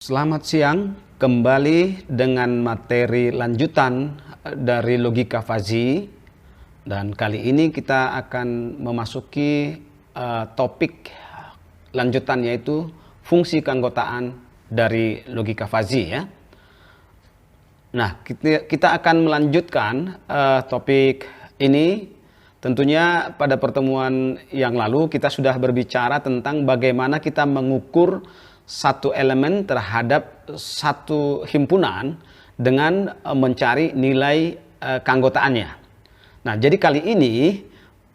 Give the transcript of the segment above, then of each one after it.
Selamat siang, kembali dengan materi lanjutan dari logika Fuzzy, dan kali ini kita akan memasuki topik lanjutan, yaitu fungsi keanggotaan dari logika Fuzzy ya. Nah, kita akan melanjutkan topik ini. Tentunya pada pertemuan yang lalu kita sudah berbicara tentang bagaimana kita mengukur satu elemen terhadap satu himpunan dengan mencari nilai keanggotaannya. Nah, jadi kali ini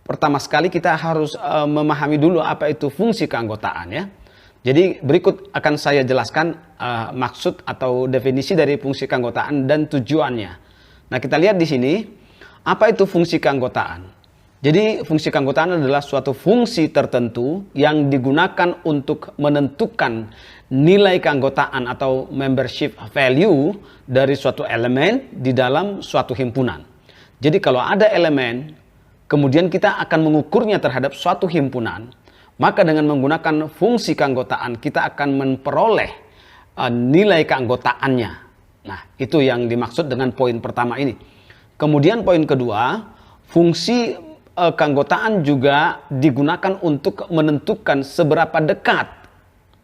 pertama sekali kita harus memahami dulu apa itu fungsi keanggotaan ya. Jadi berikut akan saya jelaskan maksud atau definisi dari fungsi keanggotaan dan tujuannya. Nah, kita lihat di sini apa itu fungsi keanggotaan. Jadi fungsi keanggotaan adalah suatu fungsi tertentu yang digunakan untuk menentukan nilai keanggotaan atau membership value dari suatu elemen di dalam suatu himpunan. Jadi kalau ada elemen, kemudian kita akan mengukurnya terhadap suatu himpunan, maka dengan menggunakan fungsi keanggotaan kita akan memperoleh nilai keanggotaannya. Nah, itu yang dimaksud dengan poin pertama ini. Kemudian poin kedua, fungsi keanggotaan juga digunakan untuk menentukan seberapa dekat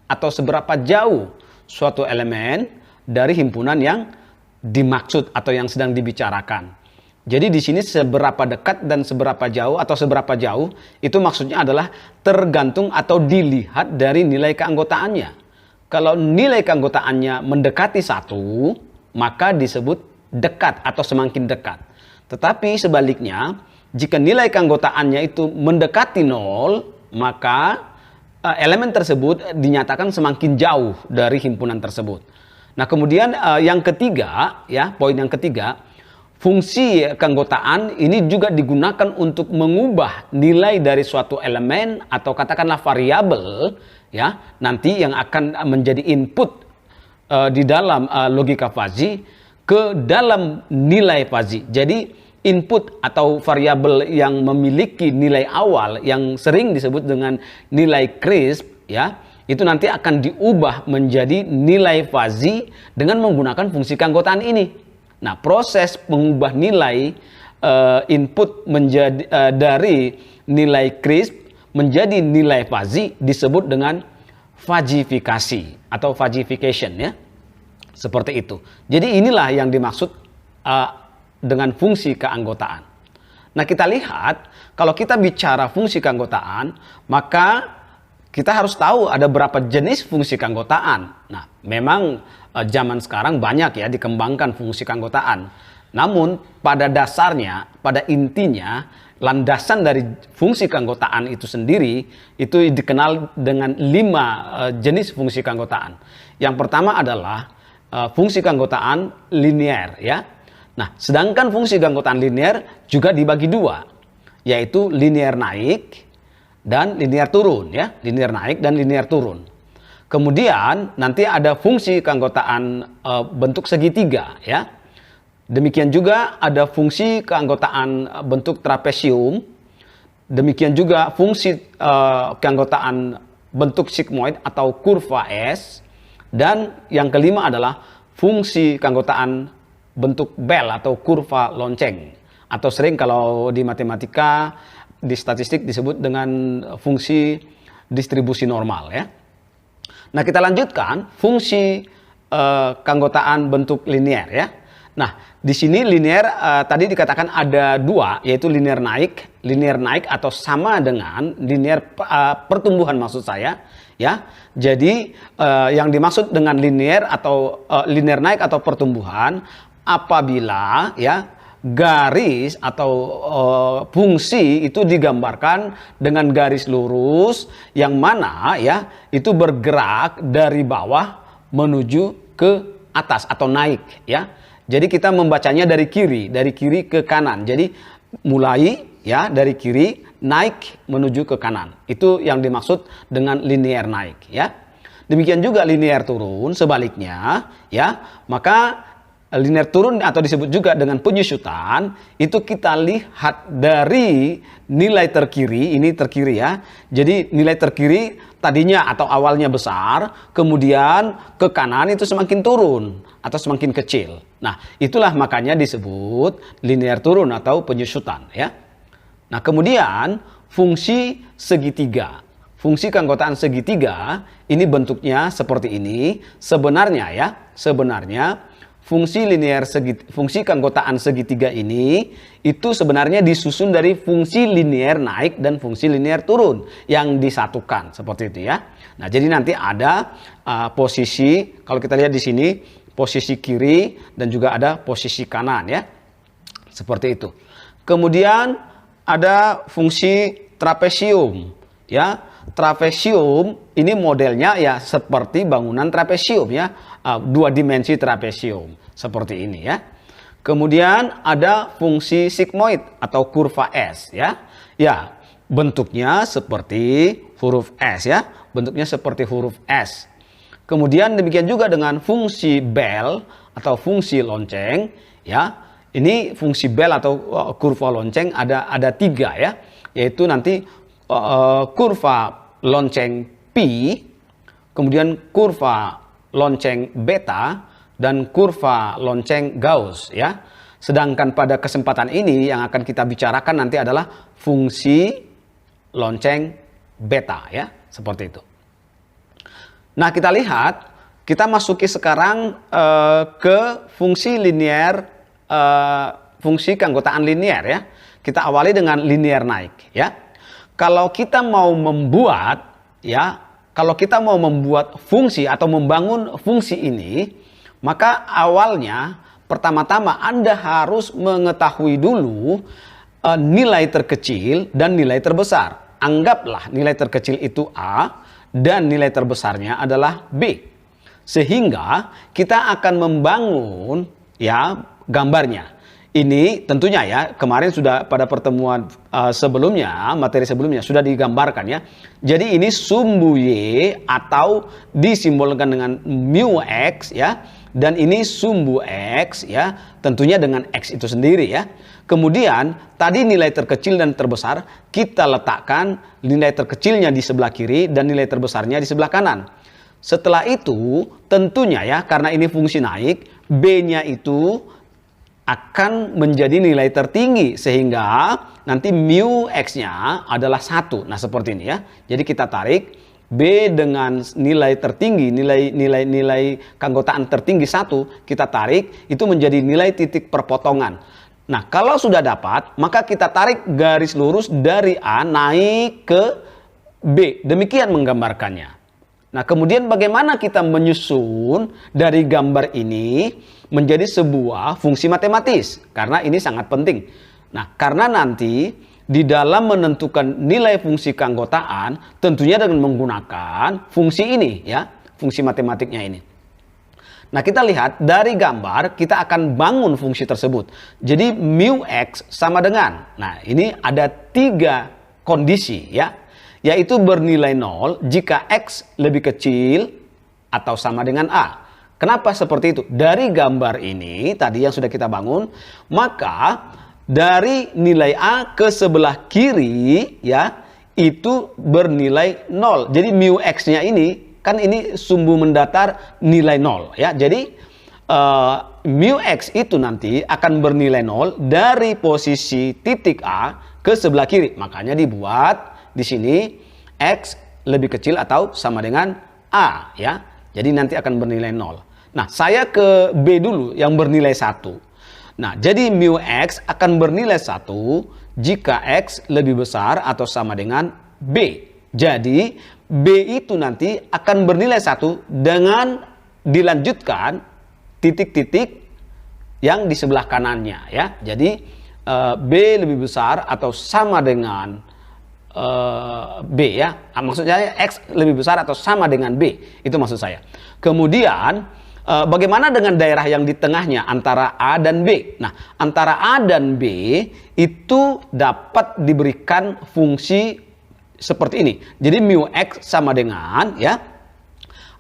atau seberapa jauh suatu elemen dari himpunan yang dimaksud atau yang sedang dibicarakan. Jadi di sini seberapa dekat dan seberapa jauh atau seberapa jauh itu maksudnya adalah tergantung atau dilihat dari nilai keanggotaannya. Kalau nilai keanggotaannya mendekati 1, maka disebut dekat atau semakin dekat. Tetapi sebaliknya, jika nilai keanggotaannya itu mendekati 0, maka elemen tersebut dinyatakan semakin jauh dari himpunan tersebut. Nah, kemudian yang ketiga, ya, poin yang ketiga, fungsi keanggotaan ini juga digunakan untuk mengubah nilai dari suatu elemen atau katakanlah variabel, ya, nanti yang akan menjadi input di dalam logika Fuzzy ke dalam nilai Fuzzy. Jadi input atau variabel yang memiliki nilai awal yang sering disebut dengan nilai crisp ya, itu nanti akan diubah menjadi nilai Fuzzy dengan menggunakan fungsi keanggotaan ini. Nah, proses mengubah nilai input menjadi dari nilai crisp menjadi nilai Fuzzy disebut dengan fuzzifikasi atau fuzzification ya. Seperti itu. Jadi inilah yang dimaksud dengan fungsi keanggotaan. Nah, kita lihat kalau kita bicara fungsi keanggotaan, maka kita harus tahu ada berapa jenis fungsi keanggotaan. Nah, memang zaman sekarang banyak ya dikembangkan fungsi keanggotaan. Namun pada dasarnya, pada intinya, landasan dari fungsi keanggotaan itu sendiri itu dikenal dengan 5 jenis fungsi keanggotaan. Yang pertama adalah fungsi keanggotaan linear ya. Nah, sedangkan fungsi keanggotaan linear juga dibagi 2, yaitu linear naik dan linear turun ya, linear naik dan linear turun. Kemudian nanti ada fungsi keanggotaan bentuk segitiga ya. Demikian juga ada fungsi keanggotaan bentuk trapesium. Demikian juga fungsi keanggotaan bentuk sigmoid atau kurva S. Dan yang kelima adalah fungsi keanggotaan bentuk bell atau kurva lonceng, atau sering kalau di matematika, di statistik disebut dengan fungsi distribusi normal ya. Nah, kita lanjutkan fungsi keanggotaan bentuk linear ya. Nah, di sini linear tadi dikatakan ada 2, yaitu linear naik atau sama dengan linear pertumbuhan maksud saya ya. Jadi yang dimaksud dengan linear atau linear naik atau pertumbuhan apabila ya garis atau fungsi itu digambarkan dengan garis lurus yang mana ya itu bergerak dari bawah menuju ke atas atau naik ya. Jadi kita membacanya dari kiri ke kanan. Jadi mulai ya dari kiri naik menuju ke kanan. Itu yang dimaksud dengan linear naik ya. Demikian juga linear turun sebaliknya ya. Maka linear turun atau disebut juga dengan penyusutan itu kita lihat dari nilai terkiri, ini terkiri ya. Jadi nilai terkiri tadinya atau awalnya besar, kemudian ke kanan itu semakin turun atau semakin kecil. Nah, itulah makanya disebut linear turun atau penyusutan ya. Nah, kemudian fungsi segitiga. Fungsi keanggotaan segitiga ini bentuknya seperti ini. Sebenarnya fungsi keanggotaan segitiga ini itu sebenarnya disusun dari fungsi linear naik dan fungsi linear turun yang disatukan seperti itu ya. Nah, jadi nanti ada posisi, kalau kita lihat di sini posisi kiri dan juga ada posisi kanan ya. Seperti itu. Kemudian ada fungsi trapesium ya. Trapesium ini modelnya ya seperti bangunan trapesium ya, dua dimensi trapesium seperti ini ya. Kemudian ada fungsi sigmoid atau kurva S ya. Ya, bentuknya seperti huruf S ya, bentuknya seperti huruf S. Kemudian demikian juga dengan fungsi bell atau fungsi lonceng ya. Ini fungsi bell atau kurva lonceng ada tiga ya, yaitu nanti kurva lonceng pi, kemudian kurva lonceng beta, dan kurva lonceng Gauss ya. Sedangkan pada kesempatan ini yang akan kita bicarakan nanti adalah fungsi lonceng beta ya, seperti itu. Nah, kita lihat, kita masuki sekarang ke fungsi linear, fungsi keanggotaan linear ya. Kita awali dengan linear naik ya. Kalau kita mau membuat fungsi atau membangun fungsi ini, maka awalnya pertama-tama Anda harus mengetahui dulu nilai terkecil dan nilai terbesar. Anggaplah nilai terkecil itu A dan nilai terbesarnya adalah B. Sehingga kita akan membangun ya gambarnya. Ini tentunya ya, kemarin sudah pada pertemuan sebelumnya, materi sebelumnya sudah digambarkan ya. Jadi ini sumbu Y atau disimbolkan dengan mu X ya. Dan ini sumbu X ya, tentunya dengan X itu sendiri ya. Kemudian tadi nilai terkecil dan terbesar kita letakkan nilai terkecilnya di sebelah kiri dan nilai terbesarnya di sebelah kanan. Setelah itu tentunya ya, karena ini fungsi naik, B-nya itu akan menjadi nilai tertinggi sehingga nanti mu x-nya adalah 1. Nah, seperti ini ya. Jadi kita tarik B dengan nilai tertinggi, nilai keanggotaan tertinggi 1, kita tarik itu menjadi nilai titik perpotongan. Nah, kalau sudah dapat, maka kita tarik garis lurus dari A naik ke B. Demikian menggambarkannya. Nah, kemudian bagaimana kita menyusun dari gambar ini menjadi sebuah fungsi matematis? Karena ini sangat penting. Nah, karena nanti di dalam menentukan nilai fungsi keanggotaan tentunya dengan menggunakan fungsi ini ya, fungsi matematiknya ini. Nah, kita lihat dari gambar kita akan bangun fungsi tersebut. Jadi mu x sama dengan, nah ini ada 3 kondisi ya, yaitu bernilai 0 jika X lebih kecil atau sama dengan A. Kenapa seperti itu? Dari gambar ini tadi yang sudah kita bangun, maka dari nilai A ke sebelah kiri ya, itu bernilai 0. Jadi mu X-nya ini, kan ini sumbu mendatar nilai 0 ya. Jadi mu X itu nanti akan bernilai 0 dari posisi titik A ke sebelah kiri. Makanya dibuat di sini X lebih kecil atau sama dengan A ya. Jadi nanti akan bernilai 0. Nah, saya ke B dulu yang bernilai 1. Nah, jadi mu X akan bernilai 1 jika X lebih besar atau sama dengan B. Jadi B itu nanti akan bernilai 1 dengan dilanjutkan titik-titik yang di sebelah kanannya ya. Jadi B lebih besar atau sama dengan B ya. Maksudnya X lebih besar atau sama dengan B. Itu maksud saya. Kemudian bagaimana dengan daerah yang di tengahnya antara A dan B? Nah, antara A dan B itu dapat diberikan fungsi seperti ini. Jadi mu X sama dengan ya,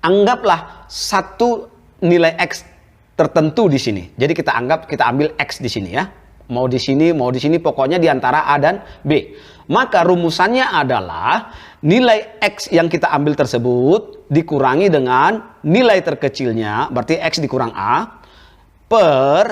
anggaplah satu nilai X tertentu di sini. Jadi kita ambil X di sini ya. Mau di sini, pokoknya di antara A dan B. Maka rumusannya adalah nilai X yang kita ambil tersebut dikurangi dengan nilai terkecilnya, berarti X dikurang A, per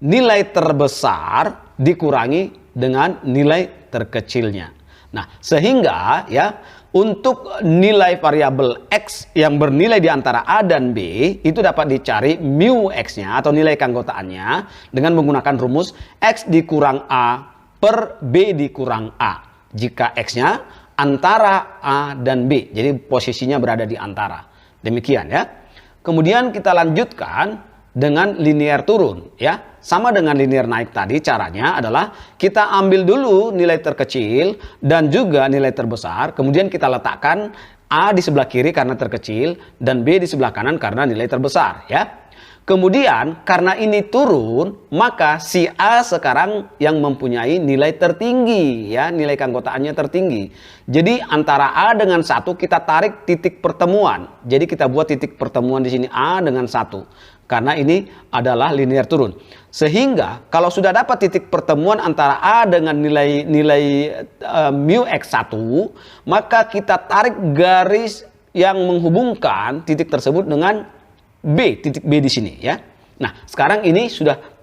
nilai terbesar dikurangi dengan nilai terkecilnya. Nah, sehingga ya untuk nilai variabel X yang bernilai di antara A dan B itu dapat dicari mu X-nya atau nilai keanggotaannya dengan menggunakan rumus X dikurang A per B dikurang A. Jika X-nya antara A dan B, jadi posisinya berada di antara. Demikian ya. Kemudian kita lanjutkan dengan linear turun ya. Sama dengan linear naik tadi, caranya adalah kita ambil dulu nilai terkecil dan juga nilai terbesar, kemudian kita letakkan A di sebelah kiri karena terkecil dan B di sebelah kanan karena nilai terbesar ya. Kemudian karena ini turun, maka si A sekarang yang mempunyai nilai tertinggi ya, nilai keanggotaannya tertinggi. Jadi antara A dengan 1 kita tarik titik pertemuan. Jadi kita buat titik pertemuan di sini A dengan 1. Karena ini adalah linear turun. Sehingga kalau sudah dapat titik pertemuan antara A dengan nilai mu X1, maka kita tarik garis yang menghubungkan titik tersebut dengan B, titik B di sini ya. Nah, sekarang ini sudah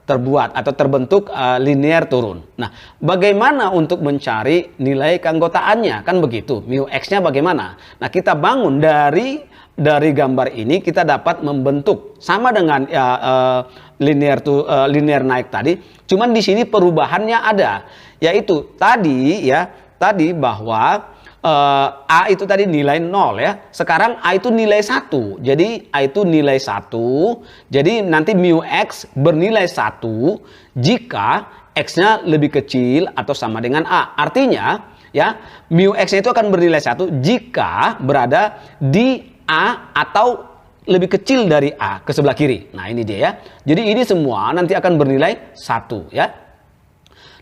terbuat atau terbentuk linear turun. Nah, bagaimana untuk mencari nilai keanggotaannya? Kan begitu. Mu X-nya bagaimana? Nah, kita bangun dari gambar ini kita dapat membentuk sama dengan linear naik tadi. Cuman di sini perubahannya ada, yaitu tadi bahwa A itu tadi nilai 0 ya. Sekarang A itu nilai 1. Jadi A itu nilai 1. Jadi nanti mu X bernilai 1 jika X-nya lebih kecil atau sama dengan A. Artinya ya, mu X-nya itu akan bernilai 1 jika berada di A atau lebih kecil dari A ke sebelah kiri. Nah, ini dia ya. Jadi ini semua nanti akan bernilai 1 ya.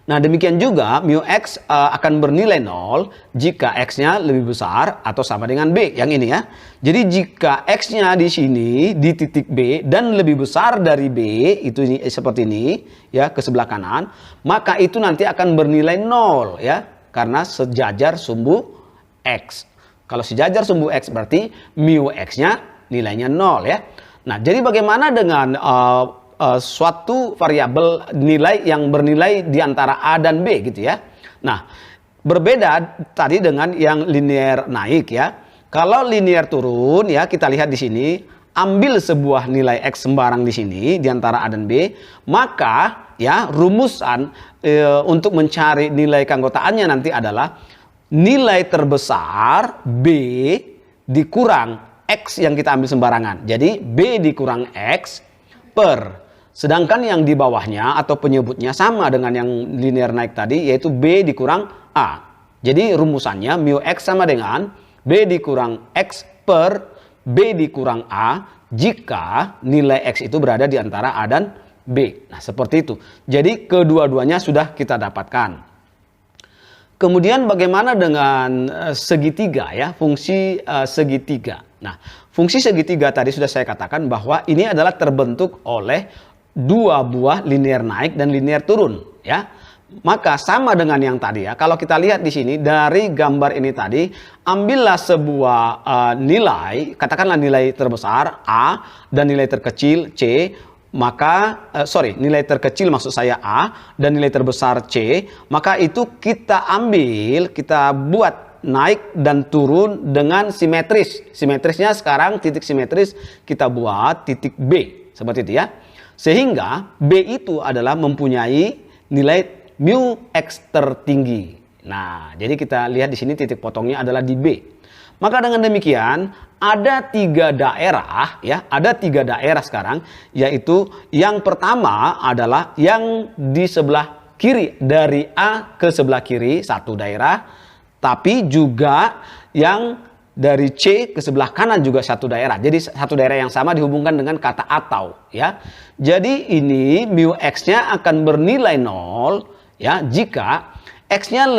Nah, demikian juga mu X akan bernilai 0 jika X-nya lebih besar atau sama dengan B. Yang ini ya. Jadi jika X-nya di sini di titik B dan lebih besar dari B, itu seperti ini ya, ke sebelah kanan, maka itu nanti akan bernilai 0 ya, karena sejajar sumbu X. Kalau sejajar sumbu X berarti mu X-nya nilainya 0 ya. Nah, jadi bagaimana dengan suatu variabel nilai yang bernilai di antara A dan B gitu ya. Nah, berbeda tadi dengan yang linear naik ya. Kalau linear turun ya, kita lihat di sini, ambil sebuah nilai X sembarang di sini di antara A dan B, maka ya rumusan untuk mencari nilai keanggotaannya nanti adalah nilai terbesar B dikurang X yang kita ambil sembarangan. Jadi B dikurang X per, sedangkan yang di bawahnya atau penyebutnya sama dengan yang linear naik tadi, yaitu B dikurang A. Jadi rumusannya mu X sama dengan B dikurang X per B dikurang A jika nilai X itu berada di antara A dan B. Nah, seperti itu. Jadi kedua-duanya sudah kita dapatkan. Kemudian bagaimana dengan segitiga ya, fungsi segitiga. Nah, fungsi segitiga tadi sudah saya katakan bahwa ini adalah terbentuk oleh dua buah linear naik dan linear turun ya. Maka sama dengan yang tadi ya. Kalau kita lihat di sini dari gambar ini tadi, ambillah sebuah nilai, katakanlah nilai terbesar A dan nilai terkecil C. Maka nilai terkecil maksud saya A dan nilai terbesar C, maka itu kita ambil, kita buat naik dan turun dengan simetris. Simetrisnya sekarang titik simetris kita buat titik B seperti itu ya. Sehingga B itu adalah mempunyai nilai mu X tertinggi. Nah, jadi kita lihat di sini titik potongnya adalah di B. Maka dengan demikian ada tiga daerah ya, ada tiga daerah sekarang, yaitu yang pertama adalah yang di sebelah kiri dari A ke sebelah kiri satu daerah, tapi juga yang dari C ke sebelah kanan juga satu daerah. Jadi satu daerah yang sama dihubungkan dengan kata atau ya. Jadi ini mu X-nya akan bernilai 0 ya jika X-nya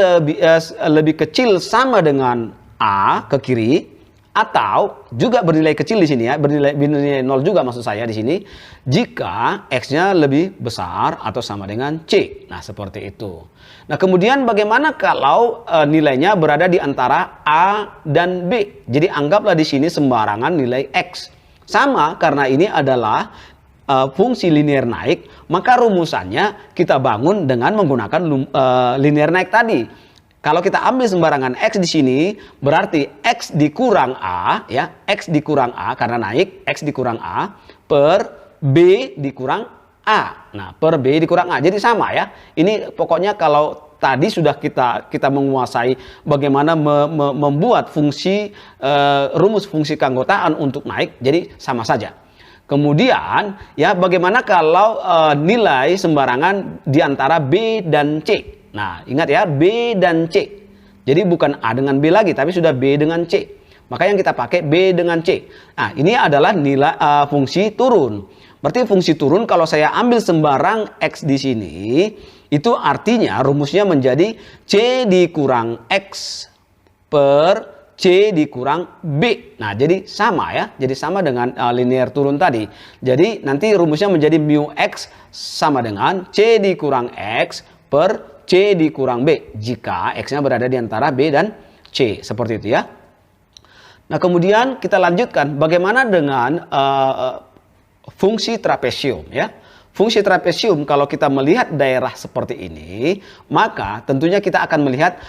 lebih kecil sama dengan A ke kiri Atau juga bernilai kecil di sini ya, bernilai 0 juga maksud saya di sini, jika X-nya lebih besar atau sama dengan C. Nah, seperti itu. Nah, kemudian bagaimana kalau nilainya berada di antara A dan B? Jadi anggaplah di sini sembarangan nilai X. Sama, karena ini adalah fungsi linear naik, maka rumusannya kita bangun dengan menggunakan linear naik tadi. Kalau kita ambil sembarangan X di sini, berarti X dikurang A, ya, X dikurang A karena naik, X dikurang A per B dikurang A. Nah, per B dikurang A. Jadi sama ya. Ini pokoknya kalau tadi sudah kita menguasai bagaimana membuat fungsi rumus fungsi keanggotaan untuk naik, jadi sama saja. Kemudian ya, bagaimana kalau nilai sembarangan di antara B dan C? Nah, ingat ya, B dan C. Jadi bukan A dengan B lagi, tapi sudah B dengan C. Maka yang kita pakai B dengan C. Nah, ini adalah nilai fungsi turun. Berarti fungsi turun kalau saya ambil sembarang X di sini, itu artinya rumusnya menjadi C dikurang X per C dikurang B. Nah, jadi sama ya. Jadi sama dengan linear turun tadi. Jadi nanti rumusnya menjadi mu X sama dengan C dikurang X per C dikurang B, jika X-nya berada di antara B dan C. Seperti itu ya. Nah, kemudian kita lanjutkan bagaimana dengan fungsi trapesium ya. Fungsi trapesium, kalau kita melihat daerah seperti ini, maka tentunya kita akan melihat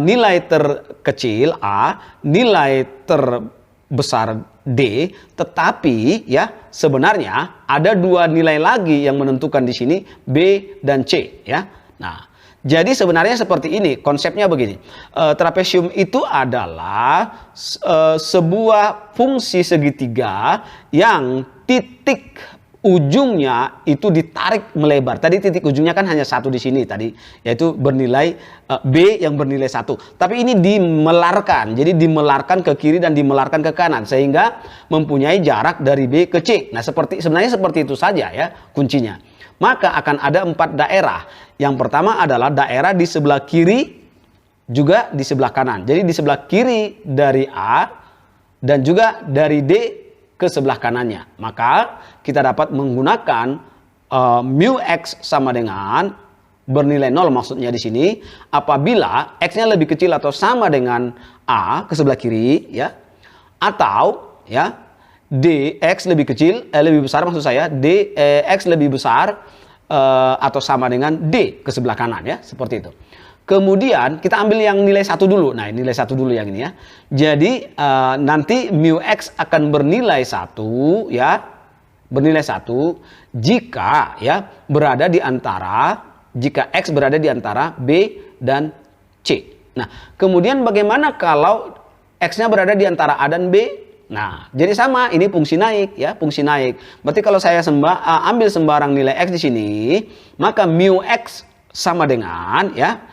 nilai terkecil A, nilai terbesar D, tetapi ya sebenarnya ada dua nilai lagi yang menentukan di sini, B dan C ya. Nah, jadi sebenarnya seperti ini, konsepnya begini. Trapesium itu adalah sebuah fungsi segitiga yang titik ujungnya itu ditarik melebar. Tadi titik ujungnya kan hanya satu di sini tadi, yaitu bernilai B yang bernilai 1. Tapi ini dimelarkan, jadi dimelarkan ke kiri dan dimelarkan ke kanan sehingga mempunyai jarak dari B ke C. Nah, sebenarnya seperti itu saja ya kuncinya. Maka akan ada 4 daerah. Yang pertama adalah daerah di sebelah kiri juga di sebelah kanan. Jadi di sebelah kiri dari A dan juga dari D ke sebelah kanannya. Maka kita dapat menggunakan mu X sama dengan bernilai 0 maksudnya di sini apabila X-nya lebih kecil atau sama dengan A ke sebelah kiri ya. Atau ya Dx lebih kecil, lebih besar maksud saya, Dx lebih besar atau sama dengan D ke sebelah kanan ya, seperti itu. Kemudian kita ambil yang nilai 1 dulu. Nah, nilai 1 dulu yang ini ya. Jadi nanti mu X akan bernilai 1 ya, bernilai 1 jika ya berada di antara, jika X berada di antara B dan C. Nah, kemudian bagaimana kalau X-nya berada di antara A dan B? Nah, jadi sama, ini fungsi naik ya, fungsi naik. Berarti kalau saya ambil sembarang nilai X di sini, maka mu X sama dengan ya,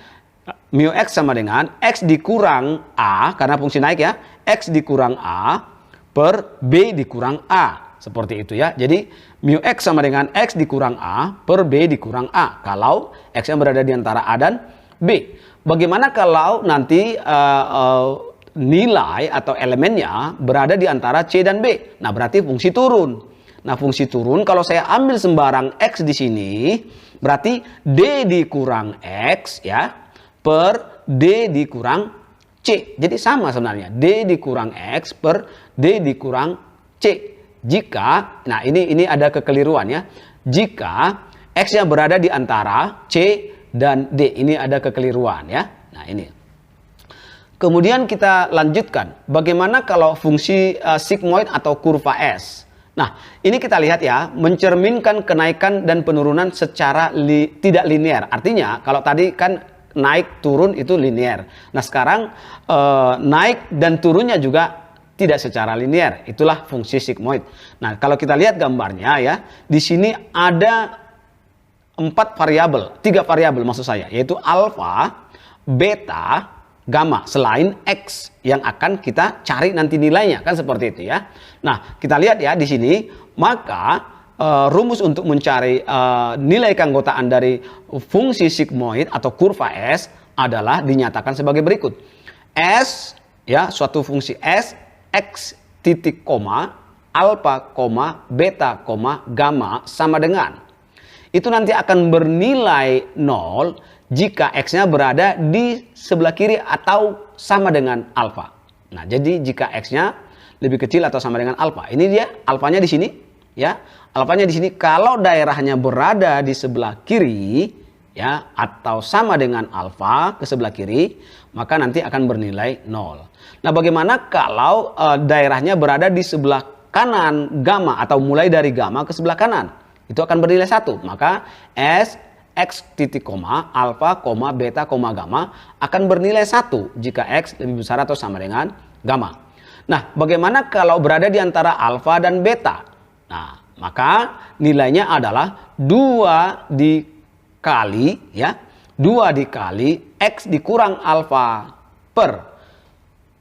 mu X sama dengan X dikurang A, karena fungsi naik ya, X dikurang A per B dikurang A. Seperti itu ya. Jadi mu X sama dengan X dikurang A per B dikurang A. Kalau X-nya berada di antara A dan B. Bagaimana kalau nanti nilai atau elemennya berada di antara C dan B? Nah, berarti fungsi turun. Nah, fungsi turun kalau saya ambil sembarang X di sini, berarti D dikurang X ya per D dikurang C. Jadi sama sebenarnya, D dikurang X per D dikurang C. Jika, nah ini ada kekeliruan ya. Jika X-nya berada di antara C dan D, ini ada kekeliruan ya. Nah, ini. Kemudian kita lanjutkan, bagaimana kalau fungsi sigmoid atau kurva S? Nah, ini kita lihat ya, mencerminkan kenaikan dan penurunan secara tidak linear. Artinya, kalau tadi kan naik turun itu linear. Nah, sekarang naik dan turunnya juga tidak secara linear. Itulah fungsi sigmoid. Nah, kalau kita lihat gambarnya ya, di sini ada 3 variabel maksud saya, yaitu alfa, beta, gamma selain X yang akan kita cari nanti nilainya, kan seperti itu ya. Nah, kita lihat ya di sini, maka rumus untuk mencari nilai keanggotaan dari fungsi sigmoid atau kurva S adalah dinyatakan sebagai berikut. S ya, suatu fungsi S X titik koma alfa, beta, gamma sama dengan. Itu nanti akan bernilai 0 jika X-nya berada di sebelah kiri atau sama dengan alfa. Nah, jadi jika X-nya lebih kecil atau sama dengan alfa. Ini dia alfanya di sini, ya. Alfanya di sini kalau daerahnya berada di sebelah kiri, ya, atau sama dengan alfa ke sebelah kiri, maka nanti akan bernilai 0. Nah, bagaimana kalau daerahnya berada di sebelah kanan gamma atau mulai dari gamma ke sebelah kanan? Itu akan bernilai 1. Maka S X titik koma alfa, beta, gamma akan bernilai 1 jika X lebih besar atau sama dengan gamma. Nah, bagaimana kalau berada di antara alfa dan beta? Nah, maka nilainya adalah 2 dikali, ya, 2 dikali X dikurang alfa per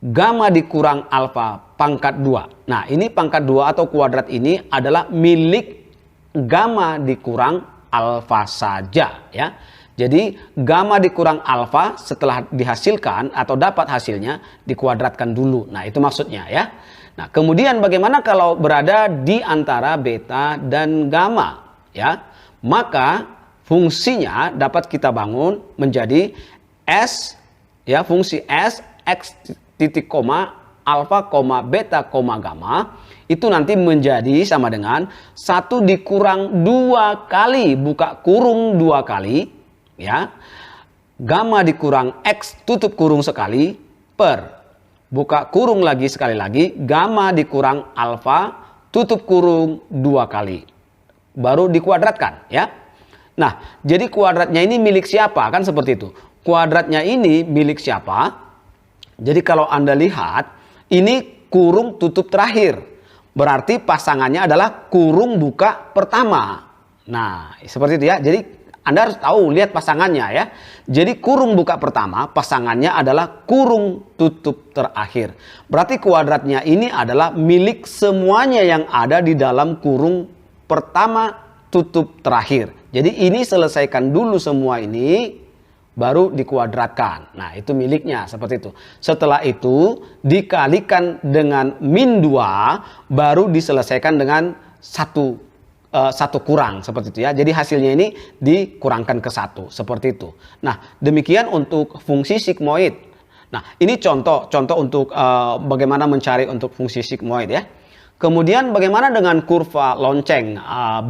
gamma dikurang alfa pangkat 2. Nah, ini pangkat 2 atau kuadrat ini adalah milik gamma dikurang alfa saja, ya. Jadi gamma dikurang alfa setelah dihasilkan atau dapat hasilnya dikuadratkan dulu. Nah, itu maksudnya, ya. Nah, kemudian bagaimana kalau berada di antara beta dan gamma, ya? Maka fungsinya dapat kita bangun menjadi S, ya, fungsi S X titik koma alfa, beta, gamma itu nanti menjadi sama dengan 1 dikurang 2 kali buka kurung 2 kali, ya, gamma dikurang X tutup kurung sekali per buka kurung lagi sekali lagi gamma dikurang alfa tutup kurung 2 kali baru dikuadratkan, ya. Nah, jadi kuadratnya ini milik siapa? Kan seperti itu. Kuadratnya ini milik siapa? Jadi kalau Anda lihat, ini kurung tutup terakhir. Berarti pasangannya adalah kurung buka pertama. Nah, seperti itu, ya. Jadi Anda harus tahu, lihat pasangannya, ya. Jadi kurung buka pertama, pasangannya adalah kurung tutup terakhir. Berarti kuadratnya ini adalah milik semuanya yang ada di dalam kurung pertama tutup terakhir. Jadi ini selesaikan dulu semua ini, baru dikuadratkan. Nah, itu miliknya seperti itu. Setelah itu dikalikan dengan min 2, baru diselesaikan dengan satu kurang seperti itu, ya. Jadi hasilnya ini dikurangkan ke 1 seperti itu. Nah, demikian untuk fungsi sigmoid. Nah, ini contoh untuk bagaimana mencari untuk fungsi sigmoid, ya. Kemudian bagaimana dengan kurva lonceng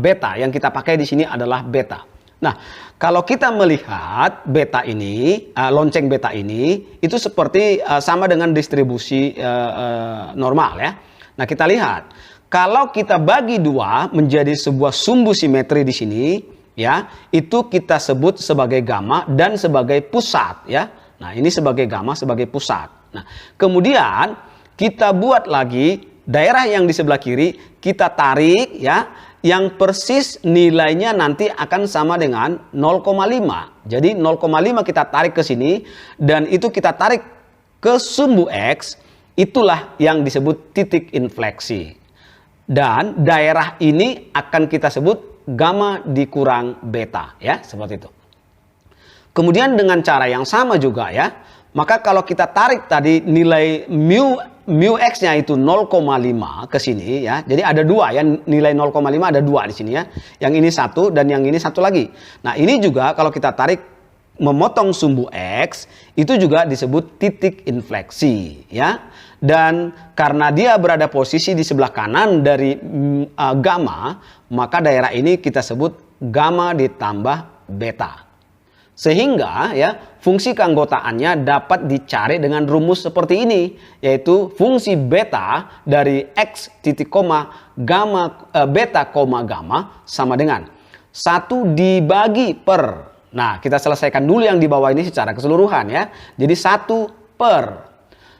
beta? Yang kita pakai di sini adalah beta. Nah, kalau kita melihat beta ini, lonceng beta ini, itu seperti sama dengan distribusi normal, ya. Nah, kita lihat, kalau kita bagi 2 menjadi sebuah sumbu simetri di sini, ya, itu kita sebut sebagai gamma dan sebagai pusat, ya. Nah, ini sebagai gamma sebagai pusat. Nah, kemudian kita buat lagi daerah yang di sebelah kiri, kita tarik, ya, yang persis nilainya nanti akan sama dengan 0,5. Jadi 0,5 kita tarik ke sini dan itu kita tarik ke sumbu X, itulah yang disebut titik infleksi. Dan daerah ini akan kita sebut gamma dikurang beta, ya, seperti itu. Kemudian dengan cara yang sama juga, ya, maka kalau kita tarik tadi nilai mu X-nya itu 0,5 ke sini, ya. Jadi ada 2, ya, nilai 0,5 ada 2 di sini, ya. Yang ini 1 dan yang ini 1 lagi. Nah, ini juga kalau kita tarik memotong sumbu X itu juga disebut titik infleksi, ya. Dan karena dia berada posisi di sebelah kanan dari gamma, maka daerah ini kita sebut gamma ditambah beta. Sehingga, ya, fungsi keanggotaannya dapat dicari dengan rumus seperti ini, yaitu fungsi beta dari X titik koma gamma beta gamma sama dengan 1 dibagi per. Nah, kita selesaikan dulu yang di bawah ini secara keseluruhan, ya. Jadi 1 per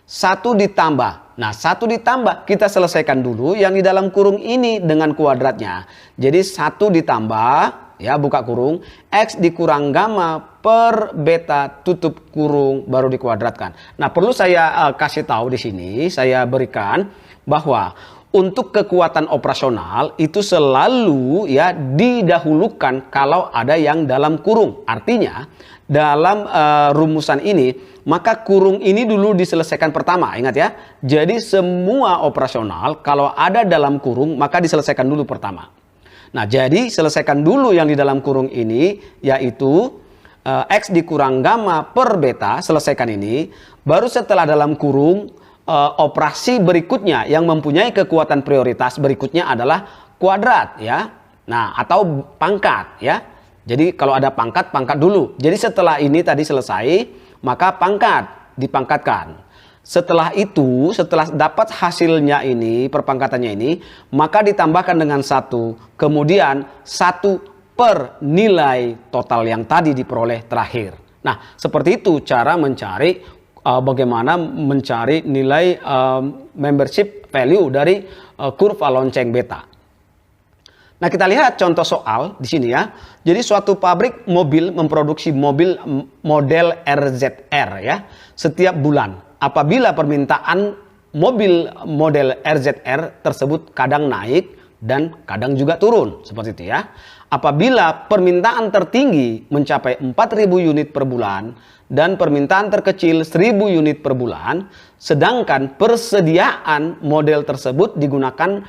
1 ditambah. Nah, 1 ditambah kita selesaikan dulu yang di dalam kurung ini dengan kuadratnya. Jadi 1 ditambah, ya, buka kurung, X dikurang gamma per beta tutup kurung baru dikuadratkan. Nah, perlu saya kasih tahu di sini, saya berikan bahwa untuk kekuatan operasional itu selalu ya didahulukan kalau ada yang dalam kurung. Artinya dalam rumusan ini maka kurung ini dulu diselesaikan pertama. Ingat ya. Jadi semua operasional kalau ada dalam kurung maka diselesaikan dulu pertama. Nah, jadi selesaikan dulu yang di dalam kurung ini yaitu X dikurang gamma per beta, selesaikan ini. Baru setelah dalam kurung operasi berikutnya yang mempunyai kekuatan prioritas berikutnya adalah kuadrat ya. Nah, atau pangkat ya. Jadi kalau ada pangkat, pangkat dulu. Jadi setelah ini tadi selesai, maka pangkat dipangkatkan. Setelah itu, setelah dapat hasilnya ini, perpangkatannya ini, maka ditambahkan dengan 1. Kemudian 1 per nilai total yang tadi diperoleh terakhir. Nah, seperti itu cara mencari bagaimana mencari nilai membership value dari kurva lonceng beta. Nah, kita lihat contoh soal di sini ya. Jadi suatu pabrik mobil memproduksi mobil model RZR ya setiap bulan. Apabila permintaan mobil model RZR tersebut kadang naik dan kadang juga turun seperti itu ya. Apabila permintaan tertinggi mencapai 4.000 unit per bulan dan permintaan terkecil 1.000 unit per bulan, sedangkan persediaan model tersebut digunakan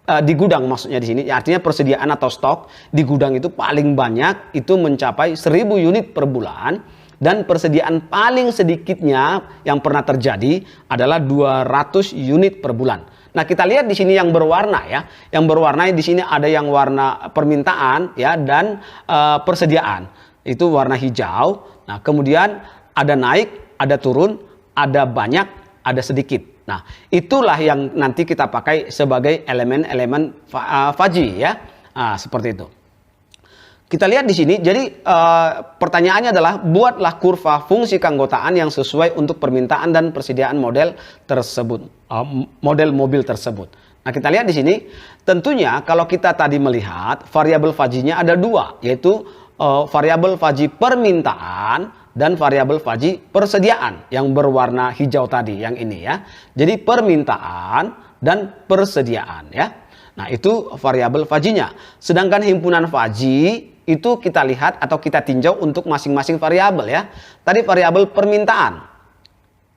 di gudang, maksudnya di sini artinya persediaan atau stok di gudang itu paling banyak itu mencapai 1.000 unit per bulan dan persediaan paling sedikitnya yang pernah terjadi adalah 200 unit per bulan. Nah, kita lihat di sini yang berwarna ya. Yang berwarna di sini ada yang warna permintaan ya dan persediaan. Itu warna hijau. Nah, kemudian ada naik, ada turun, ada banyak, ada sedikit. Nah, itulah yang nanti kita pakai sebagai elemen-elemen Fuzzy ya. Nah, seperti itu. Kita lihat di sini, jadi pertanyaannya adalah buatlah kurva fungsi keanggotaan yang sesuai untuk permintaan dan persediaan model tersebut, model mobil tersebut. Nah, kita lihat di sini, tentunya kalau kita tadi melihat variabel Fuzzy-nya ada 2, yaitu variabel Fuzzy permintaan dan variabel Fuzzy persediaan yang berwarna hijau tadi, yang ini ya. Jadi permintaan dan persediaan ya. Nah, itu variabel Fuzzy-nya. Sedangkan himpunan Fuzzy itu kita lihat atau kita tinjau untuk masing-masing variabel ya. Tadi variabel permintaan.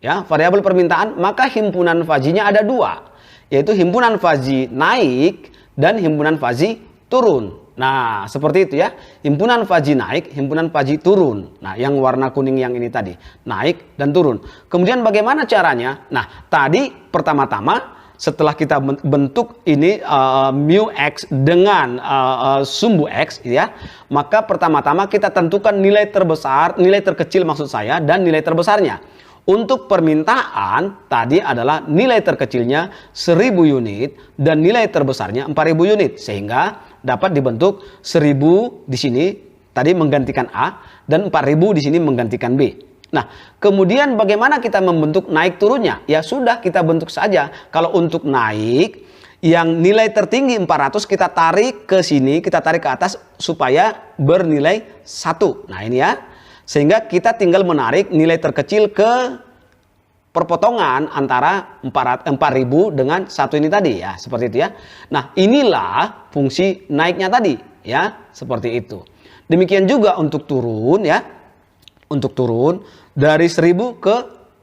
Ya, variabel permintaan, maka himpunan Fuzzy-nya ada 2, yaitu himpunan Fuzzy naik dan himpunan Fuzzy turun. Nah, seperti itu ya. Himpunan Fuzzy naik, himpunan Fuzzy turun. Nah, yang warna kuning yang ini tadi, naik dan turun. Kemudian bagaimana caranya? Nah, tadi pertama-tama setelah kita bentuk ini mu x dengan sumbu x ya, maka pertama-tama kita tentukan nilai terbesar, nilai terkecil maksud saya, dan nilai terbesarnya. Untuk permintaan tadi adalah nilai terkecilnya 1.000 unit dan nilai terbesarnya 4.000 unit, sehingga dapat dibentuk 1.000 di sini tadi menggantikan A dan 4.000 di sini menggantikan B. Nah, kemudian bagaimana kita membentuk naik turunnya? Ya sudah, kita bentuk saja. Kalau untuk naik, yang nilai tertinggi 400 kita tarik ke sini, kita tarik ke atas supaya bernilai 1. Nah, ini ya. Sehingga kita tinggal menarik nilai terkecil ke perpotongan antara 4.000 dengan 1 ini tadi ya. Seperti itu ya. Nah, inilah fungsi naiknya tadi ya. Seperti itu. Demikian juga untuk turun ya. Untuk turun dari 1.000 ke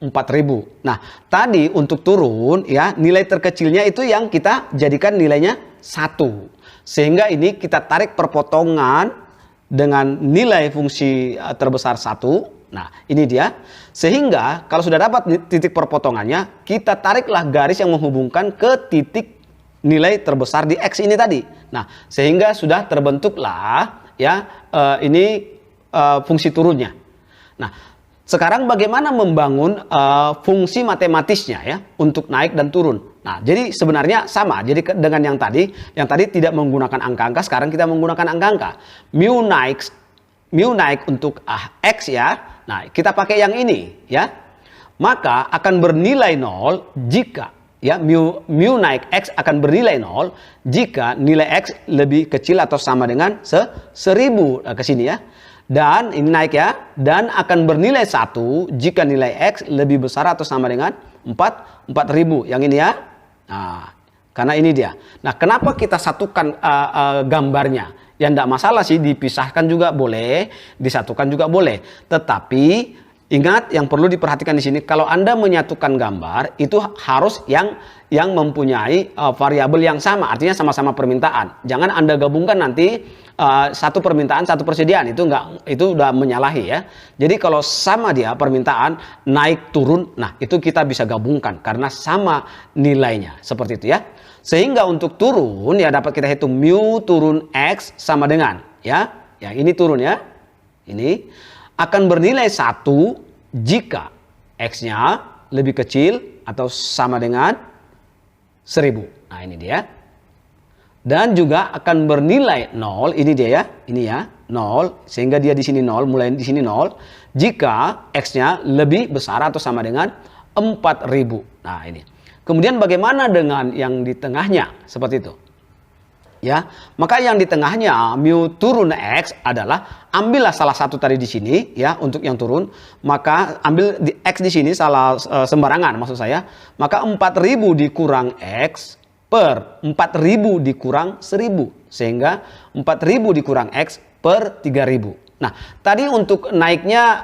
4.000. Nah, tadi untuk turun ya, nilai terkecilnya itu yang kita jadikan nilainya 1. Sehingga ini kita tarik perpotongan dengan nilai fungsi terbesar 1. Nah, ini dia. Sehingga kalau sudah dapat titik perpotongannya, kita tariklah garis yang menghubungkan ke titik nilai terbesar di X ini tadi. Nah, sehingga sudah terbentuklah ya ini fungsi turunnya. Nah, sekarang bagaimana membangun fungsi matematisnya ya untuk naik dan turun. Nah, jadi sebenarnya sama. Jadi dengan yang tadi tidak menggunakan angka-angka, sekarang kita menggunakan angka-angka. Mu naik untuk X ya. Nah, kita pakai yang ini ya. Maka akan bernilai 0 jika ya mu naik X akan bernilai 0 jika nilai X lebih kecil atau sama dengan 1.000 ke sini ya. Dan ini naik ya, dan akan bernilai 1 jika nilai X lebih besar atau sama dengan 4.000. Yang ini ya. Nah, Karena ini dia. Nah, kenapa kita satukan gambarnya? Ya tidak masalah sih, dipisahkan juga boleh, disatukan juga boleh. Tetapi ingat yang perlu diperhatikan di sini, kalau Anda menyatukan gambar itu harus yang mempunyai variabel yang sama, artinya sama-sama permintaan. Jangan Anda gabungkan nanti satu permintaan satu persediaan, itu udah menyalahi ya. Jadi kalau sama dia permintaan naik turun, nah itu kita bisa gabungkan karena sama nilainya, seperti itu ya. Sehingga untuk turun ya dapat kita hitung mu turun X sama dengan ya ini turun ya, ini akan bernilai 1 jika X-nya lebih kecil atau sama dengan 1000. Nah ini dia. Dan juga akan bernilai 0, ini dia ya, ini ya, 0, sehingga dia di sini 0, mulai di sini 0, jika X-nya lebih besar atau sama dengan 4000. Nah ini. Kemudian bagaimana dengan yang di tengahnya? Seperti itu. Ya, maka yang di tengahnya mu turun X adalah ambillah salah satu tadi di sini ya untuk yang turun, maka ambil di X di sini salah sembarangan maksud saya, maka 4000 dikurang X per 4000 dikurang 1000 sehingga 4000 dikurang X per 3000. Nah, tadi untuk naiknya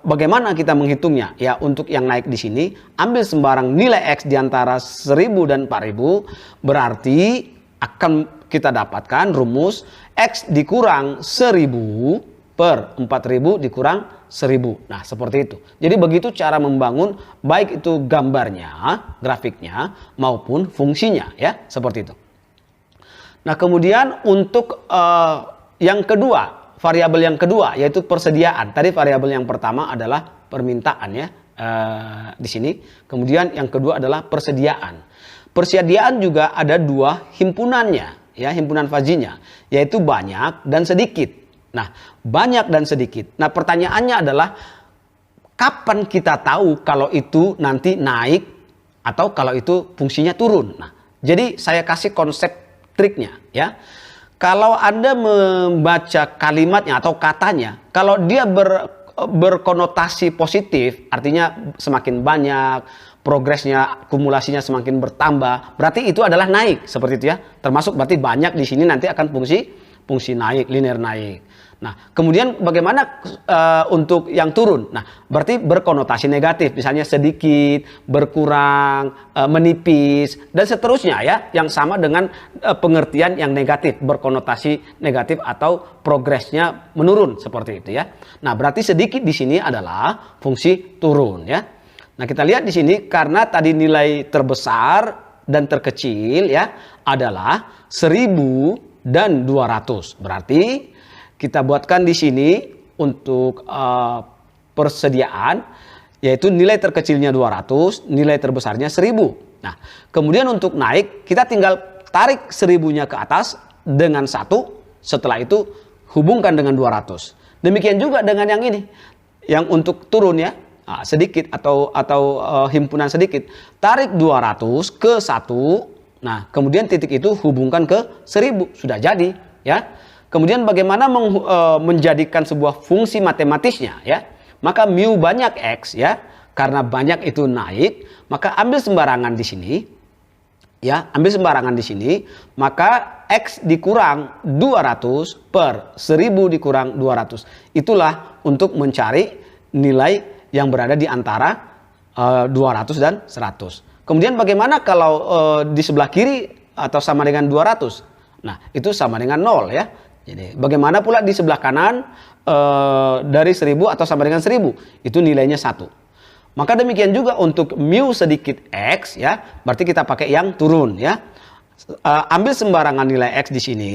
bagaimana kita menghitungnya? Ya, untuk yang naik di sini ambil sembarang nilai X di antara 1000 dan 4000 berarti akan kita dapatkan rumus X dikurang 1000 per 4000 dikurang 1000. Nah seperti itu. Jadi begitu cara membangun baik itu gambarnya, grafiknya maupun fungsinya ya, seperti itu. Nah kemudian untuk yang kedua, variabel yang kedua yaitu persediaan. Tadi variabel yang pertama adalah permintaan ya di sini. Kemudian yang kedua adalah persediaan. Persediaan juga ada dua himpunannya, ya himpunan fazinya, yaitu banyak dan sedikit. Nah, banyak dan sedikit. Nah, pertanyaannya adalah kapan kita tahu kalau itu nanti naik atau kalau itu fungsinya turun. Nah, jadi saya kasih konsep triknya, ya. Kalau Anda membaca kalimatnya atau katanya, kalau dia berkonotasi positif, artinya semakin banyak, progresnya, akumulasinya semakin bertambah, berarti itu adalah naik, seperti itu ya. Termasuk berarti banyak di sini nanti akan fungsi naik, linear naik. Nah, kemudian bagaimana untuk yang turun? Nah, berarti berkonotasi negatif, misalnya sedikit, berkurang, menipis, dan seterusnya ya, yang sama dengan pengertian yang negatif, berkonotasi negatif atau progresnya menurun, seperti itu ya. Nah, berarti sedikit di sini adalah fungsi turun ya. Nah, kita lihat di sini karena tadi nilai terbesar dan terkecil ya adalah 1000 dan 200. Berarti kita buatkan di sini untuk persediaan yaitu nilai terkecilnya 200, nilai terbesarnya 1000. Nah, kemudian untuk naik kita tinggal tarik 1000-nya ke atas dengan 1, setelah itu hubungkan dengan 200. Demikian juga dengan yang ini. Yang untuk turun ya, sedikit atau himpunan sedikit, tarik 200 ke 1. Nah, kemudian titik itu hubungkan ke 1000, sudah jadi ya. Kemudian bagaimana menjadikan sebuah fungsi matematisnya ya? Maka mu banyak X ya, karena banyak itu naik, maka ambil sembarangan di sini. Ya, ambil sembarangan di sini, maka X dikurang 200 per 1000 dikurang 200. Itulah untuk mencari nilai yang berada di antara 200 dan 100. Kemudian bagaimana kalau di sebelah kiri atau sama dengan 200? Nah, itu sama dengan 0 ya. Jadi bagaimana pula di sebelah kanan dari 1000 atau sama dengan 1000? Itu nilainya 1. Maka demikian juga untuk mu sedikit X ya, berarti kita pakai yang turun ya. Ambil sembarangan nilai X di sini,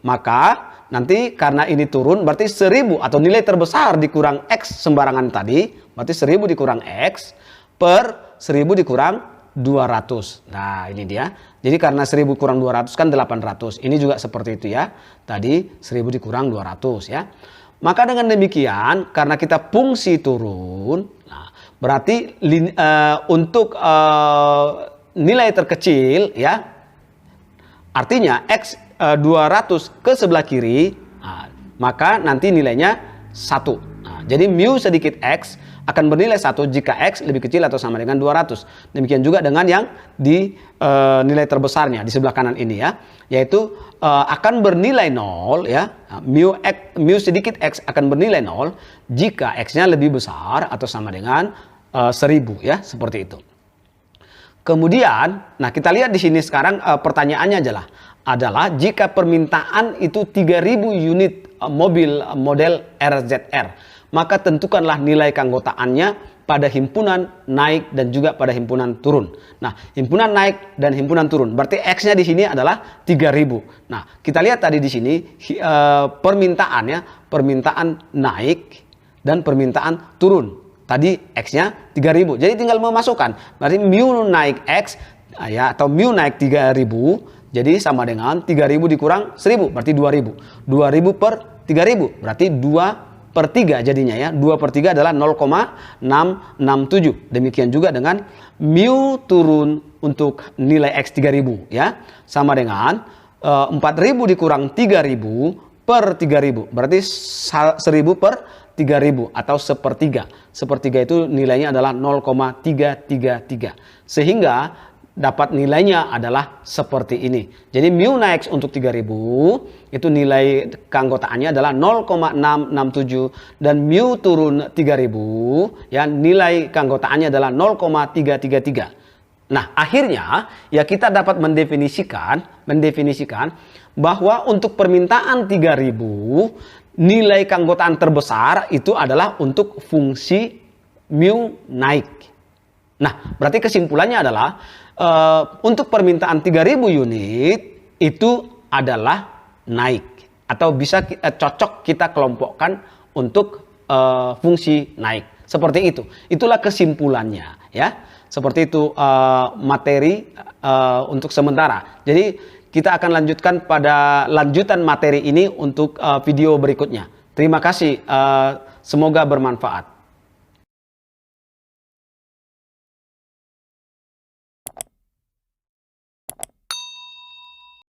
maka nanti karena ini turun berarti 1000 atau nilai terbesar dikurang X sembarangan tadi, berarti 1000 dikurang X per 1000 dikurang 200. Nah, ini dia. Jadi karena 1000 kurang 200 kan 800. Ini juga seperti itu ya. Tadi 1000 dikurang 200 ya. Maka dengan demikian karena kita fungsi turun, nah, berarti untuk nilai terkecil ya, artinya X 200 ke sebelah kiri, nah, maka nanti nilainya 1. Nah, jadi mu sedikit X akan bernilai 1 jika X lebih kecil atau sama dengan 200. Demikian juga dengan yang di nilai terbesarnya di sebelah kanan ini ya, yaitu akan bernilai 0 ya. Mu sedikit X akan bernilai 0 jika X-nya lebih besar atau sama dengan 1000 ya, seperti itu. Kemudian, nah kita lihat di sini sekarang pertanyaannya adalah jika permintaan itu 3000 unit mobil model RZR, maka tentukanlah nilai keanggotaannya pada himpunan naik dan juga pada himpunan turun. Nah, himpunan naik dan himpunan turun, berarti X-nya di sini adalah 3000. Nah, kita lihat tadi di sini permintaannya, permintaan naik dan permintaan turun. Tadi X-nya 3000. Jadi tinggal memasukkan. Berarti mu naik X ya, atau mu naik 3000. Jadi sama dengan 3000 dikurang 1000. Berarti 2000. 2000 per 3000. Berarti 2/3 jadinya ya. 2/3 adalah 0,667. Demikian juga dengan mu turun untuk nilai X 3000 ya. Sama dengan 4000 dikurang 3000 per 3000. Berarti 1000 per 3000 atau sepertiga. Sepertiga itu nilainya adalah 0,333. Sehingga dapat nilainya adalah seperti ini. Jadi mu naik untuk 3000 itu nilai keanggotaannya adalah 0,667 dan mu turun 3000 ya nilai keanggotaannya adalah 0,333. Nah, akhirnya ya kita dapat mendefinisikan bahwa untuk permintaan 3000 nilai keanggotaan terbesar itu adalah untuk fungsi mu naik. Nah, berarti kesimpulannya adalah untuk permintaan 3000 unit itu adalah naik atau bisa cocok kita kelompokkan untuk fungsi naik. Seperti itu. Itulah kesimpulannya ya. Seperti itu materi untuk sementara. Jadi kita akan lanjutkan pada lanjutan materi ini untuk video berikutnya. Terima kasih, semoga bermanfaat.